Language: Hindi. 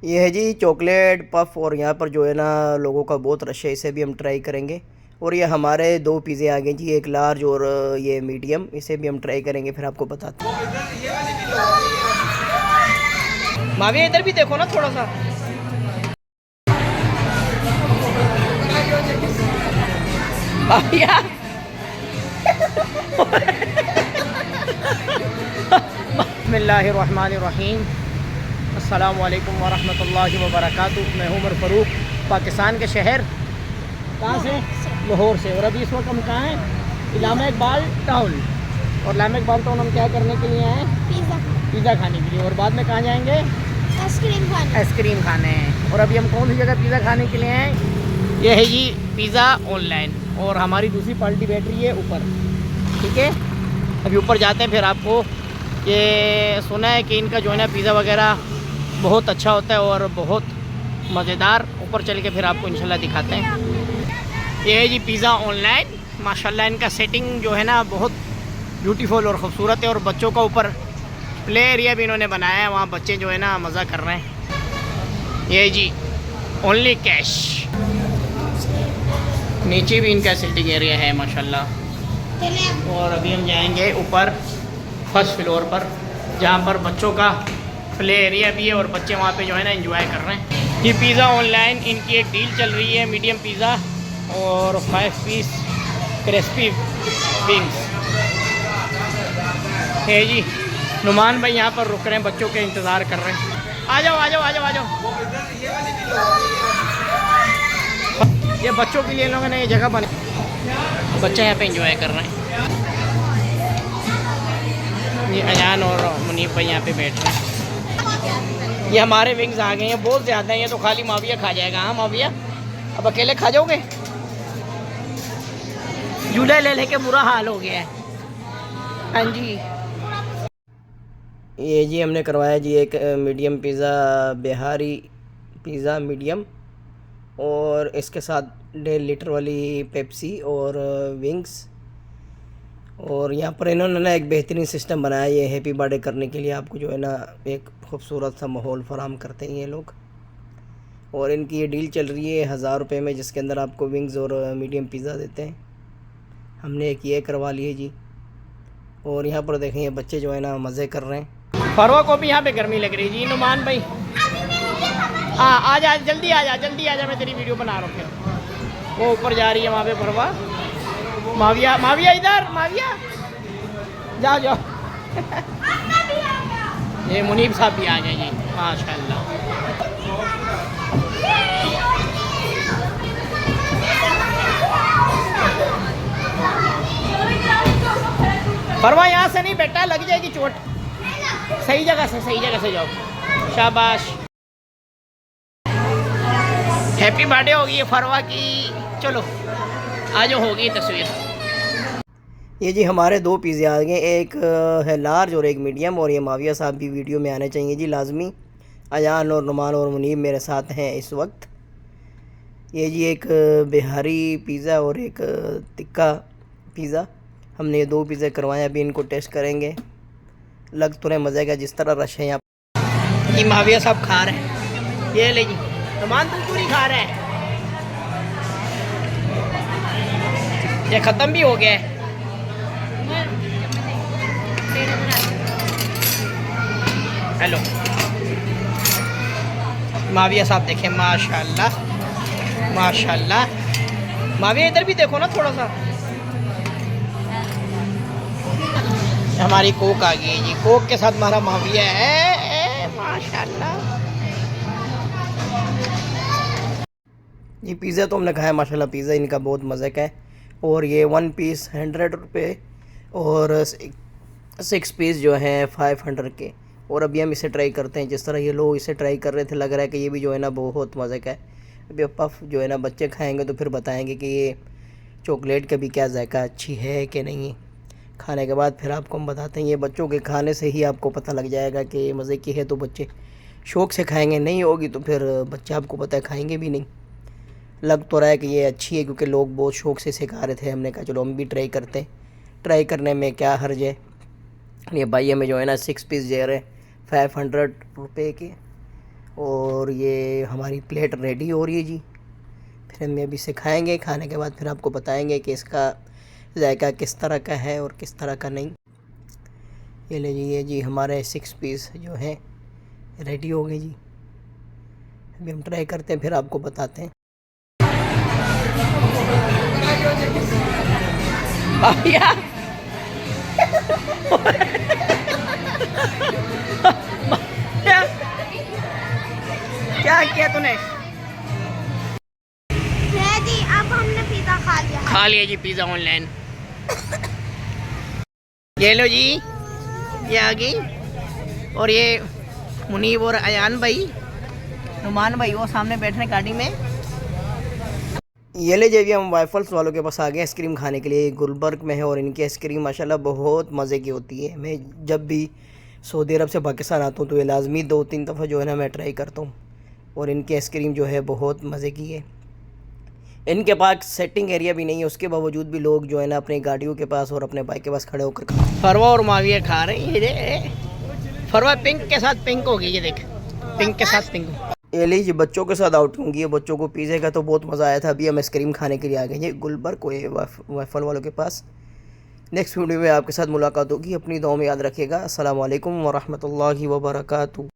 ये है जी चॉकलेट पफ, और यहाँ पर जो है ना लोगों का बहुत रश है, इसे भी हम ट्राई करेंगे। और ये हमारे दो पिज़्ज़े आ गए जी, एक लार्ज और ये मीडियम, इसे भी हम ट्राई करेंगे, फिर आपको बताते हैं। माविया इधर भी देखो ना थोड़ा सा। माविया बिस्मिल्लाहिर्रहमानिर्रहीम, अस्सलाम वालेकुम वरहमतुल्लाहि वबरकातुहू। मैं उमर फ़ारूक, पाकिस्तान के शहर कहाँ से? लाहौर से। और अभी इस वक्त हम कहाँ हैं? इलामा इकबाल टाउन। और इलामा इकबाल टाउन हम क्या करने के लिए आए? पिज़्ज़ा खाने के लिए। और बाद में कहाँ जाएंगे? आइसक्रीम खाने। और अभी हम कौन सी जगह पिज़्ज़ा खाने के लिए हैं? ये है जी पिज़्ज़ा ऑनलाइन, और हमारी दूसरी पार्टी बैठ रही है ऊपर। ठीक है, अभी ऊपर जाते हैं, फिर आपको ये सुना है कि इनका जो है ना पिज़्ज़ा वगैरह बहुत अच्छा होता है और बहुत मज़ेदार। ऊपर चल के फिर आपको इंशाल्लाह दिखाते हैं। ये है जी पिज़्ज़ा ऑनलाइन। माशाल्लाह इनका सेटिंग जो है ना बहुत ब्यूटीफुल और ख़ूबसूरत है। और बच्चों का ऊपर प्ले एरिया भी इन्होंने बनाया है, वहाँ बच्चे जो है ना मज़ा कर रहे हैं। ये जी ओनली कैश। नीचे भी इनका सिटिंग एरिया है माशाल्लाह। और अभी हम जाएंगे ऊपर फर्स्ट फ्लोर पर, जहाँ पर बच्चों का प्ले एरिया भी है और बच्चे वहाँ पे जो है ना एंजॉय कर रहे हैं। ये पिज़्ज़ा ऑनलाइन इनकी एक डील चल रही है, मीडियम पिज़्ज़ा और 5 पीस क्रिस्पी विंग्स है जी। नुमान भाई यहाँ पर रुक रहे हैं, बच्चों के इंतज़ार कर रहे हैं। आ जाओ आ जाओ आ जाओ आ जाओ। ये बच्चों के लिए लोगों ने ये जगह बना, बच्चे यहाँ पे एंजॉय कर रहे हैं। ये अयान और मुनीब भाई यहाँ पे बैठ रहे हैं। ये हमारे विंग्स आ गए हैं, बहुत ज़्यादा हैं, ये तो खाली माविया खा जाएगा। हाँ माविया, अब अकेले खा जाओगे? झूले ले लेके बुरा हाल हो गया है। हाँ जी, ये जी हमने करवाया जी एक medium pizza, Bihari pizza medium, और इसके साथ 1.5 लीटर वाली पेप्सी और विंग्स। और यहाँ पर इन्होंने ना एक बेहतरीन सिस्टम बनाया, ये हैप्पी बर्थडे करने के लिए आपको जो है ना एक खूबसूरत सा माहौल फराहम करते हैं ये लोग। और इनकी ये डील चल रही है 1000 रुपये में, जिसके अंदर आपको विंग्स और मीडियम पिज़्ज़ा देते हैं। हमने एक ये करवा लिए जी। और यहाँ पर देखें ये बच्चे जो है ना मज़े कर रहे हैं। फरवा को भी यहाँ पे गर्मी लग रही है जी। नुमान भाई हाँ आ जा, जल्दी आ जा, जल्दी आ जा, मैं तेरी वीडियो बना रहा हूँ। फिर वो ऊपर जा रही है वहाँ पे फरवा। माविया माविया इधर, माविया जाओ जाओ। ये मुनीब साहब भी आ गए जी माशाल्लाह। फरवा यहाँ से नहीं बेटा, लग जाएगी चोट। सही जगह से जाओ, शाबाश। हैप्पी बर्थडे होगी ये फरवा की। चलो आज होगी तस्वीर। ये जी हमारे दो पिज़्ज़े आ गए, एक है लार्ज और एक मीडियम। और ये माविया साहब भी वीडियो में आने चाहिए जी लाजमी। अयान और नुमान और मुनीब मेरे साथ हैं इस वक्त। ये जी एक बिहारी पिज़्ज़ा और एक तिक्का पिज़्ज़ा, हमने ये दो पिज़्ज़े करवाए, अभी इनको टेस्ट करेंगे। लग तो रहे मज़े का, जिस तरह रश है यहाँ। ये माविया साहब खा रहे हैं, ये ले जी। नुमान तुम क्यों नहीं खा रहे हैं? ये ख़त्म भी हो गया है। हेलो माविया साहब देखें, माशाल्लाह माशाल्लाह। माविया इधर भी देखो ना थोड़ा सा। हमारी कोक आ गई है जी, कोक के साथ हमारा माविया है माशाल्लाह। ये पिज़्ज़ा तो हमने खाया माशाल्लाह, पिज़्ज़ा इनका बहुत मज़े का है। और ये 1 पीस 100 रुपये और 6 पीस जो हैं 500 के। और अभी हम इसे ट्राई करते हैं, जिस तरह ये लोग इसे ट्राई कर रहे थे, लग रहा है कि ये भी जो है ना बहुत मज़े का है। अभी पफ जो है ना बच्चे खाएंगे तो फिर बताएंगे कि ये चॉकलेट का भी क्या जायका अच्छी है कि नहीं। खाने के बाद फिर आपको हम बताते हैं। ये बच्चों के खाने से ही आपको पता लग जाएगा कि ये मज़े की है तो बच्चे शौक़ से खाएंगे, नहीं होगी तो फिर बच्चे आपको पता है खाएंगे भी नहीं। लग तो रहा है कि ये अच्छी है, क्योंकि लोग बहुत शौक़ से सिखा रहे थे। हमने कहा चलो हम भी ट्राई करते हैं, ट्राई करने में क्या हर्ज है। ये भाई हमें जो है ना 6 पीस दे रहे 500 रुपये के। और और ये हमारी प्लेट रेडी हो रही है जी। फिर हम अभी इसे खाएँगे, खाने के बाद फिर आपको बताएँगे कि इसका जायका किस तरह का है और किस तरह का नहीं। ये ले जी, ये जी हमारे 6 पीस जो है रेडी हो गए जी। अभी हम ट्राई करते हैं, फिर आपको बताते हैं। भैया क्या किया तूने? जी अब हमने पिज़्ज़ा खा लिया जी पिज़्ज़ा ऑनलाइन। ये लो जी, ये आ गई। और ये मुनीब और अयान भाई, नुमान भाई वो सामने बैठ रहे गाड़ी में। ये ले जी, हम वाइफल्स वालों के पास आ गए आइसक्रीम खाने के लिए। गुलबर्ग में है और इनकी आइसक्रीम माशाल्लाह बहुत मज़े की होती है। मैं जब भी सऊदी अरब से पाकिस्तान आता हूँ तो ये लाजमी 2-3 दफ़ा जो है ना मैं ट्राई करता हूँ। और इनकी आइसक्रीम जो है बहुत मज़े की है। इनके पास सेटिंग एरिया भी नहीं है, उसके बावजूद भी लोग जो है ना अपनी गाड़ियों के पास और अपने बाइक के पास खड़े होकर फरवा और माविया खा रहे हैं। फरवा पिंक के साथ पिंक हो गई, ये देख, पिंक के साथ पिंक। ये लीजिए बच्चों के साथ आउट होंगी। बच्चों को पिज़्ज़े का तो बहुत मज़ा आया था। अभी हम आइसक्रीम खाने के लिए आ गए हैं गुलबर्ग को, वाइफल वालों के पास। नेक्स्ट वीडियो में आपके साथ मुलाकात होगी। अपनी दुआ में याद रखिएगा। अस्सलाम वालेकुम वरहमतुल्लाहि वबरकातुहू।